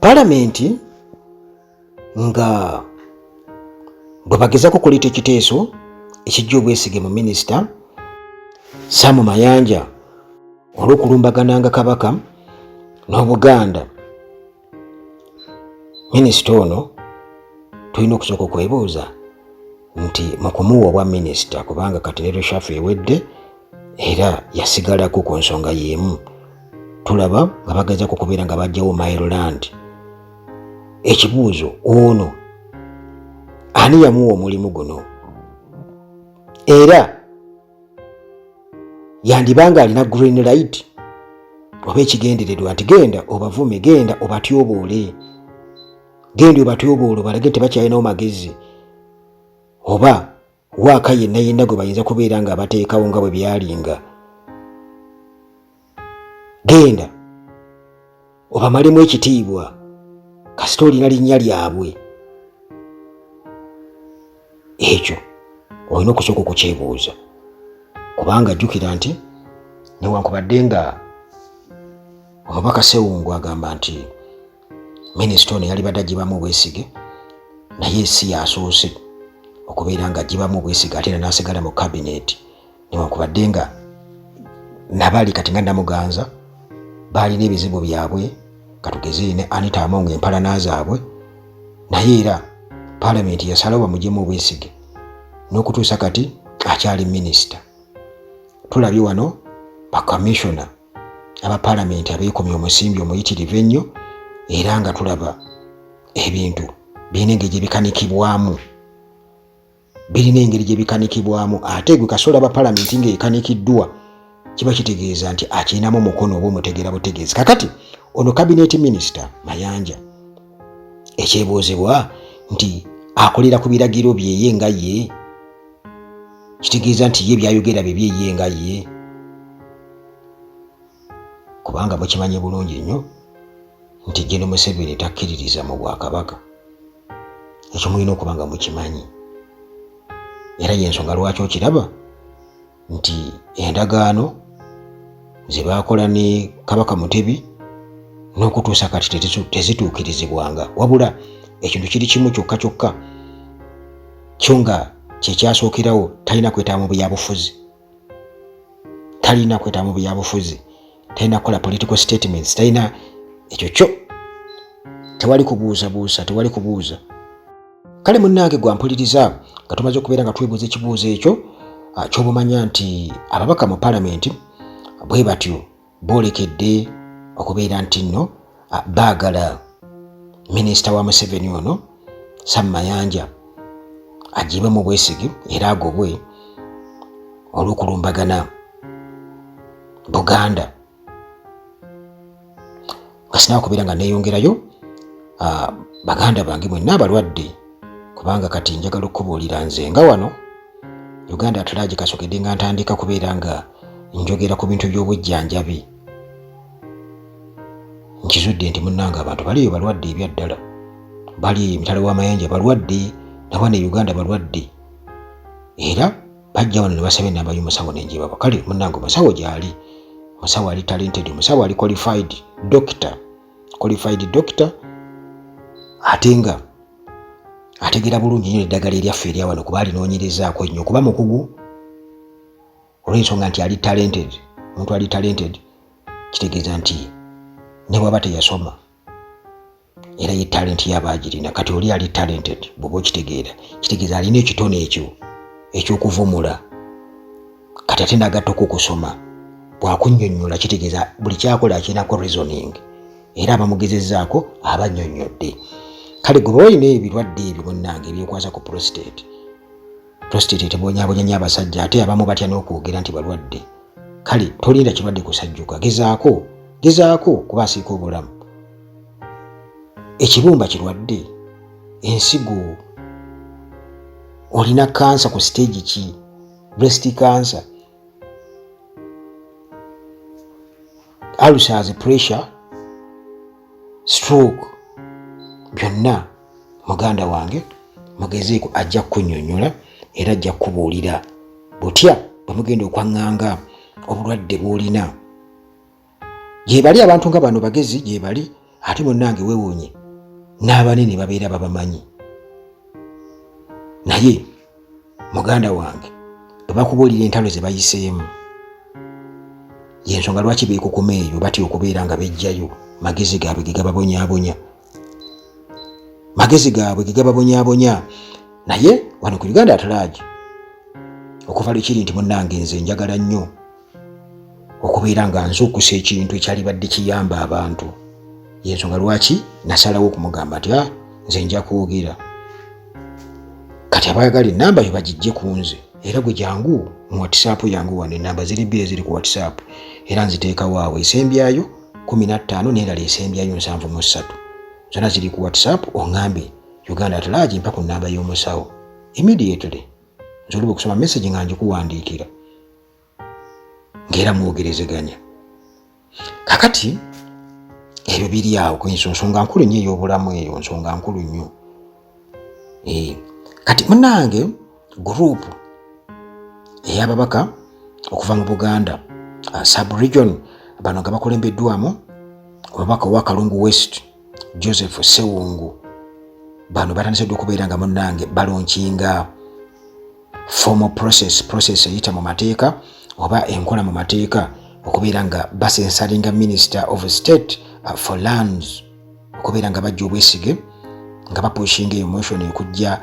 Palamenti nga bwe bagezako kuleeta ekiteeso ekijja obwesige mu minisita Sam Mayanja olw'okulumbagananga Kabaka n'Obuganda, minisita ono tulina okusooka okwebuuza nti mu kumuwa obwa minisita, kubanga kati ne reshafu ewedde era yasigalako ku nsonga y'emu, tulaba nga bagezako kubeera nga bajjawo Maryland. Ekibuuzo, ono ani yamuwa omulimu guno? Era yandibanga alina green light oba ekigendererwa nti genda obavume, genda obatyoboole, genda obatyoboole balage tebakyalinawo magezi, oba waaka yenna yenna gwe bayinza kubeera nga abateekawo nga bwe byalinga, genda obamalemu ekitiibwa kasita olina linnya lyabwe. Ekyo olina okusooka okukyebuuza, kubanga jjukira nti newankubadde nga omubaka Ssewungu agamba nti minisita ono yali badde agibamu obwesige, naye si yasoose okubeera nga agibamu obwesige ate era n'asigala mu kabineeti, newankubadde nga nabali kati nga Namuganza baalina ebizibu byabwe, katugeze ne Anita Among empalana zaabwe, naye era Palamenti yasalawo bamuggyemu obwesige n'okutuusa kati akyali minisita. Tulabye wano bakamishona aba Palamenti abeekomye omusimbi omuyitirivu ennyo, era nga tulaba ebintu birina engeri gye bikanikibwamu, birina engeri gye bikanikibwamu, ate gwe kasola aba Palamenti ng'ekanikiddwa kiba kitegeeza nti akirinamu omukono oba omutegeera butegeezi. Kakati ono kabineeti minisita Mayanja, ekyebuuzibwa nti akolera ku biragiro byeye nga ye, kitegeeza nti ye byayogera bibyeye nga ye, kubanga mukimanyi bulungi nnyo nti Gen. Museveni takkiririza mu Bwakabaka. Ekyo mulina okuba nga mukimanyi, era y'ensonga lwaki okiraba nti endagaano ze baakola ne Kabaka Mutebi n'okutuusa kati tezituukirizibwanga, wabula ekintu kiri kimu kyokka kyokka kyo nga kyekyasookerawo, talina kwetaba mu byabufuzi, talina kwetaba mu byabufuzi, talina kukola political statements, talina ekyo kyo, tewali kubuuzabuuza, tewali kubuuza. Kale munnange gwampuliriza nga tumaze okubeera nga twebuuza ekibuuzo ekyo ky'obumanya nti ababaka mu Palamenti bwe batyo boolekedde okubeera nti nno baagala minisita wa Museveni ono Sam Mayanja agibe mu bwesige era agobwe olw'okulumbagana Buganda. Nga sinaba kubeera nga neeyongerayo, baganda bange mwenna abalwadde, kubanga kati njagala okubuulira nze nga wano Uganda atulaaje kasokedde nga ntandika kubeera nga njogera ku bintu by'obujjanjabi. Nkizudde nti munnanga abantu baliyo balwadde ebyaddala, bali emitala w'amayanja balwadde, nawane Uganda balwadde, era bajja wano ne basaba ennamba y'omusawo n'enjibaba. Kale munnanga omusawo gy'ali, omusawo ali talented, omusawo ali qualified doctor, ate nga ategeera bulungi nnyo eddagala eryaffe erya wano kuba alinoonyerezaako nnyo okuba mukugu, olw'ensonga nti ali talented. Omuntu ali talented kitegeeza nti ne bw'aba teyasoma era ye talent yaba agirina. Kati oli ali talented bw'oba okitegeera, kitegeeza alina ekitone ekyo eky'okuvumula, kati ate n'agattako okusoma. Bw'akunnyonnyola kitegeeza buli kyakola akinako reasoning, era abamugezezzaako aba annyonnyodde. Kale gwe olina ebirwadde ebyo munnange ebyekwasa ku prostate tebonyaabonya nnyo abasajja, ate abamu batya n'okwogera nti balwadde. Kale tolinda kirwadde kusajjuka, gezaako kuba asiika obulamu. Ekibumba kirwadde, ensigo, olina kansa ku stage ki, breast cancer, ulcers, pressure, stroke, byonna muganda wange mugezeeko ajja kunnyonnyola era ajja kubuulira butya bwe mugenda okwaŋŋanga obulwadde bw'olina. Gye bali abantu nga bano bagezi, gye bali ate munnange weewuunye n'abanene babeera babamanyi. Naye muganda wange bwe bakubuulira entalo ze bayiseemu, yensonga lwaki beekukuma eyo batya okubeera nga bejjayo magezi gaabwe ge gababonyaabonya. Magezi gaabwe ge gababonyaabonya. Naye wano ku Uganda at large okuva lwekiri nti munnange nze njagala nnyo okubeera nga nzuukusa ekintu ekyalibadde kiyamba abantu. Yensonga lwaki nasalawo okumugamba nti nze nja kwogera. Kati abaagala ennamba yo bagijje ku nze, era gwe jangu mu WhatsApp yangu wano ennamba ziri bbiri ziri ku WhatsApp, era nziteekawo awo esembyayo 15 n'endala esembyayo 73. Zonna ziri ku WhatsApp. Oŋŋambe Uganda at large mpa ku nnamba y'omusawo immediately nzoluba okusoma message nga ngikuwandiikira ng'era mwogerezeganya. Kakati ebyo biri awo ku nsonga nkulu nnyo ey'obulamu eyo, nsonga nkulu nnyo. Kati munnange group ey'ababaka okuva mu Buganda sub-region, bano nga bakulembeddwamu omubaka owa Kalungu West Joseph Sewungu. Bano batandise okubeera nga munnange balonkinga formal process eyita mu mateeka oba enkola mu mateeka okubeera nga basensalinga Minister of State for Lands, okubeera nga bajja obwesige nga bapushinga emotion okujja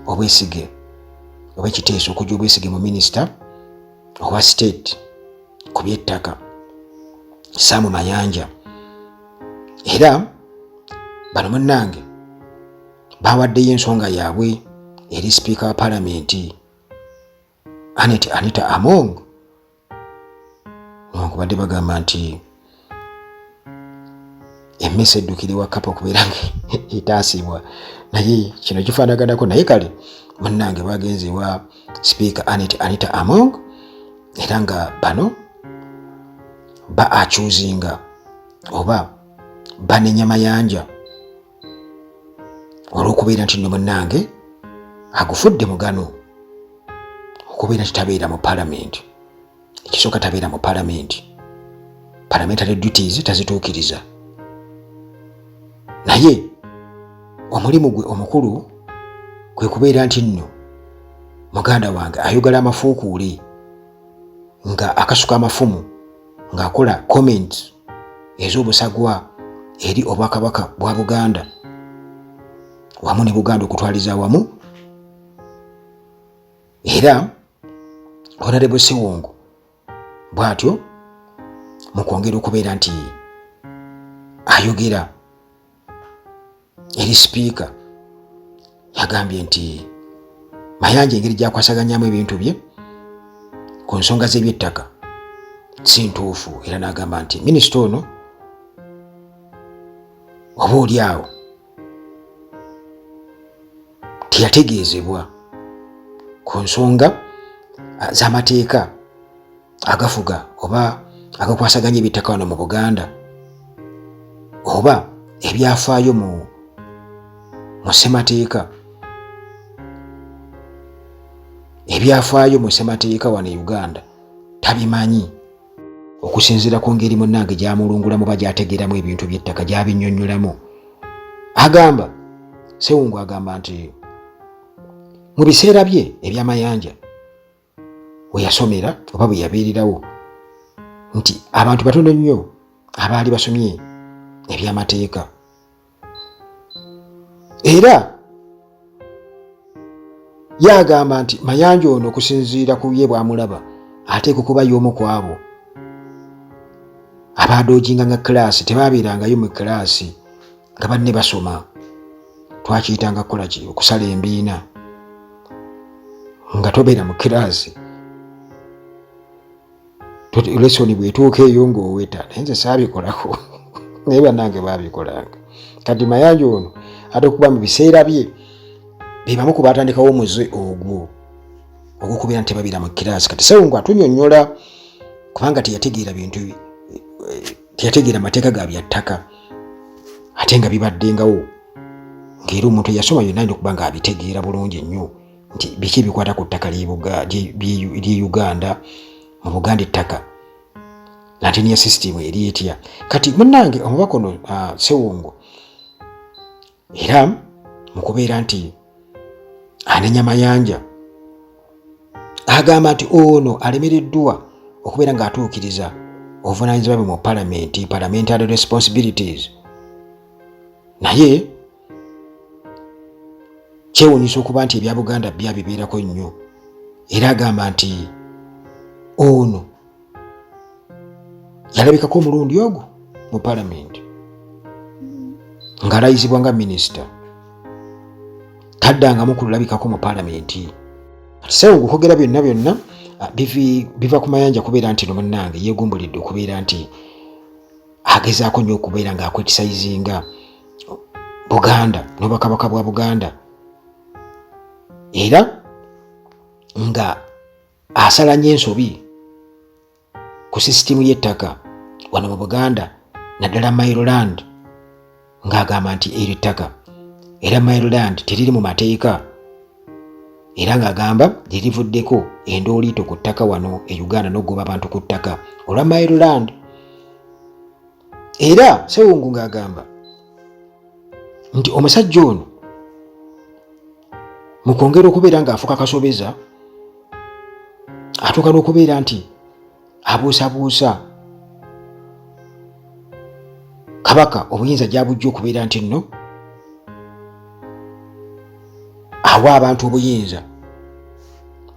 obwesige oba ekiteeso okujja obwesige mu Minister owa State ku by'ettaka Sam Mayanja. Era bano munnange bawaddeyo ensonga yaabwe eri Speaker wa Parliament Anita Among. Nkubadde bagamba nti emmese eddukire wa Kapa okubeera nga etaasibwa, naye kino kifaanaganako. Naye kale munnange bagenze wa Speaker Anita Among, era nga bano ba-achuzinga oba banenya Mayanja olw'okubeera nti nno munnange agufudde mugano okubeera kitabeera mu Parliament. Ekisooka tabeera mu parliamentary duties tazituukiriza. Naye omulimu gwe omukulu kwe kubeera nti nno muganda wange ayogala amafuukuule nga akasuka amafumu ng'akola comments ez'obusagwa eri obwakabaka bwa Buganda wamu ne Buganda okutwaliza wamu. Era Honorable Sewungu bw'atyo mu kwongera okubeera nti ayogera eri Speaker yagambye nti Mayanja engeri gy'akwasaganyamu ebintu bye ku nsonga z'ebyettaka si ntuufu, era n'agamba nti minisita ono oba oli awo teyategeezebwa ku nsonga z'amateeka agafuga oba agakwasaganya ebyettaka wano mu Buganda, oba ebyafaayo mu ssemateeka, ebyafaayo mu ssemateeka wano e Uganda tabimanyi, okusinziira ku ngeri munnange gy'amulungulamu oba gy'ategeeramu ebintu by'ettaka gy'abinnyonnyolamu. Agamba Sewungu agamba nti mu biseera bye eby'amayanja we yasomera oba bwe yabeererawo nti abantu batono nnyo abaali basomye eby'amateeka, era yagamba nti Mayanja ono okusinziira ku bye bw'amulaba ateeka okuba y'omu ku abo abadoojinga nga kiraasi tebaabeerangayo mu kiraasi nga banne basoma. Twakiyitanga kukola ki? Okusala embiina nga tobeera mu kiraasi, lesoni bw'etuuka eyo ng'oweta. Naye nze saabikolako naye bannange baabikolanga. Kati Mayanja ono ate okuba mu biseera bye be bamu ku baatandikawo omuze ogwo ogw'okubeera nti tebabeera mu kiraasi. Kati Sewungu atunnyonnyola kubanga teyategeera bintu, teyategeera amateeka ga byattaka ate nga bibaddengawo, ng'era omuntu eyasoma yonna alina okuba nga abitegeera bulungi ennyo nti biki ebikwata ku ttaka ly'e Uganda, mu Buganda ettaka nati niya system eri etya kati munnange omubaka ono Ssewungu era mukubeera nti anenya mayanja agamba nti ono alemereddwa okubeera ng'atuukiriza obuvunaanyizibwa bwe mu parliamentary responsibilities naye kyewuunyisa okuba nti ebya Buganda byabibeerako nnyo era agamba nti ono yalabikako omulundi ogwo mu parliament ng'alayizibwa nga minisita taddangamu kulabikako mu parliament. Ssewungu kwogera byonna biva ku mayanja kubeera nti no munnange yeegumbulidde okubeera nti agezaako nnyo okubeera ng'akwetisayizinga Buganda n'obwakabaka bwa Buganda era nga asala nnyo ensobi ku sisitimu y'ettaka wano mu Buganda naddala Maryland ng'agamba nti eri ttaka era Maryland teriri mu mateeka era ng'agamba lirivuddeko endooliito ku ttaka wano e Uganda n'ogoba abantu ku ttaka olwa Maryland. Era Ssewungu ng'agamba nti omusajja ono mu kwongera okubeera ng'afuuka kasobeza atuuka n'okubeera nti abuusabuusa kabaka obuyinza gy'abujja okubeera nti nno awa abantu obuyinza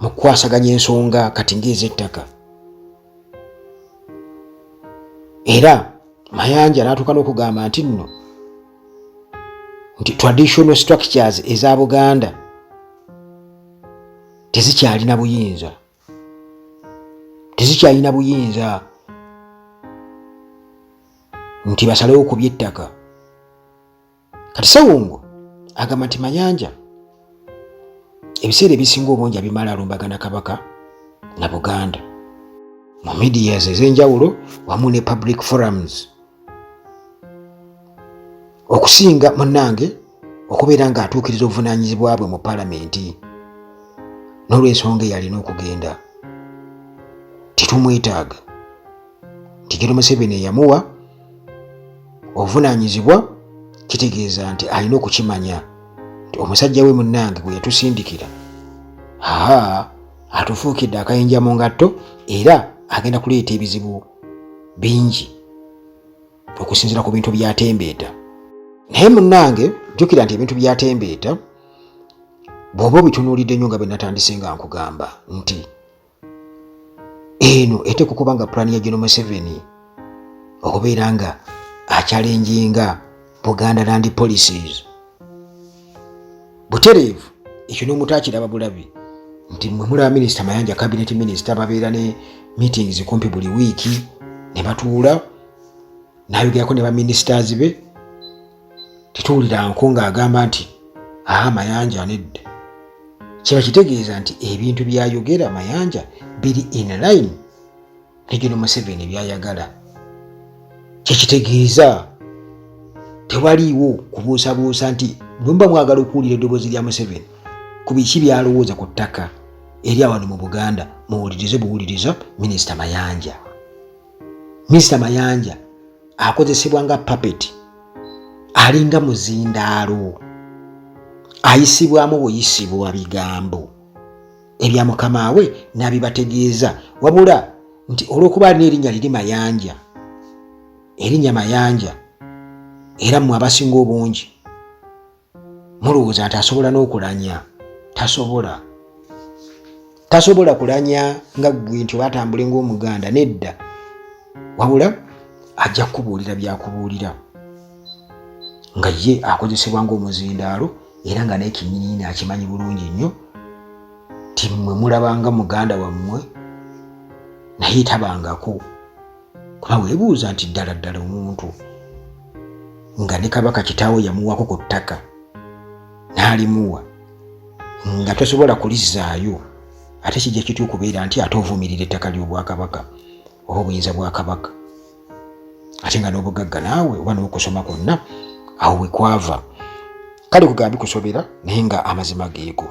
mu kukwasaganya ensonga kati ng'ez'ettaka era Mayanja n'atuuka n'okugamba nti nno nti traditional structures eza Buganda tezikyalina buyinza nti basalewo ku by'ettaka. Kati Ssewungu agamba nti Mayanja ebiseera ebisinga obungi abimala alumbagana kabaka na Buganda mu medias ez'enjawulo wamu ne public forums okusinga munnange okubeera ng'atuukiriza obuvunaanyizibwa bwe mu palamenti n'olw'ensonga eyalina okugenda titumwetaaga nti General Museveni eyamuwa obuvunaanyizibwa kitegeeza nti alina okukimanya nti omusajja we munnange gwe yatusindikira atufuukidde akayinja mu ngatto era agenda kuleeta ebizibu bingi okusinziira ku bintu byatembeeta. Naye munnange jjukira nti ebintu byatembeeta bw'oba obitunuulidde nnyo nga bwe natandise nga nkugamba nti eno eteeka okuba nga pulaani ya General Museveni okubeera nga akyalenjinga Buganda Land Policies butereevu. Ekyo n'omuntu akiraba bulabi nti mwe mulaba minisita Mayanja cabinet minisita babeera ne meetings kumpi buli wiiki ne batuula n'ayogerako ne baministers be tituwulira nko ng'agamba nti Mayanja nedda. Kiba kitegeeza nti ebintu byayogera Mayanja biri in line ne General Museveni byayagala. Kyekitegeeza tewaliiwo kubuusabuusa nti bwemba mwagala okuwulira eddoboozi lya Museveni ku biki byalowooza ku ttaka eri awano mu Buganda muwulirize buwuliriza minisita Mayanja. Minisita Mayanja akozesebwa nga puppet, alinga muzindaalo, ayisibwamu buyisibwa bigambo ebya mukama we n'abibategeeza, wabula nti olw'okuba alina erinnya liri Mayanja, erinnya Mayanja era mmwe abasinga obungi mulowooza nti asobola n'okulanya. Tasobola kulanya nga ggwe nti batambule ng'Omuganda, nedda, wabula ajja kukubuulira byakubuulira nga ye akozesebwa ng'omuzindaalo era nga n'ekinyinini akimanyi bulungi nnyo ti mmwe mulabanga Muganda wammwe naye tabangako. Kuba weebuuza nti ddala omuntu nga ne kabaka kitaawe yamuwako ku ttaka n'alimuwa nga tosobola kulizzaayo, ate kijja kitya okubeera nti ate ovumirira ettaka ly'obwakabaka oba obuyinza bwa kabaka, ate nga n'obugagga naawe oba n'okusoma kwonna awo we kwava. Kale kugaba bikusobera naye nga amazima geego.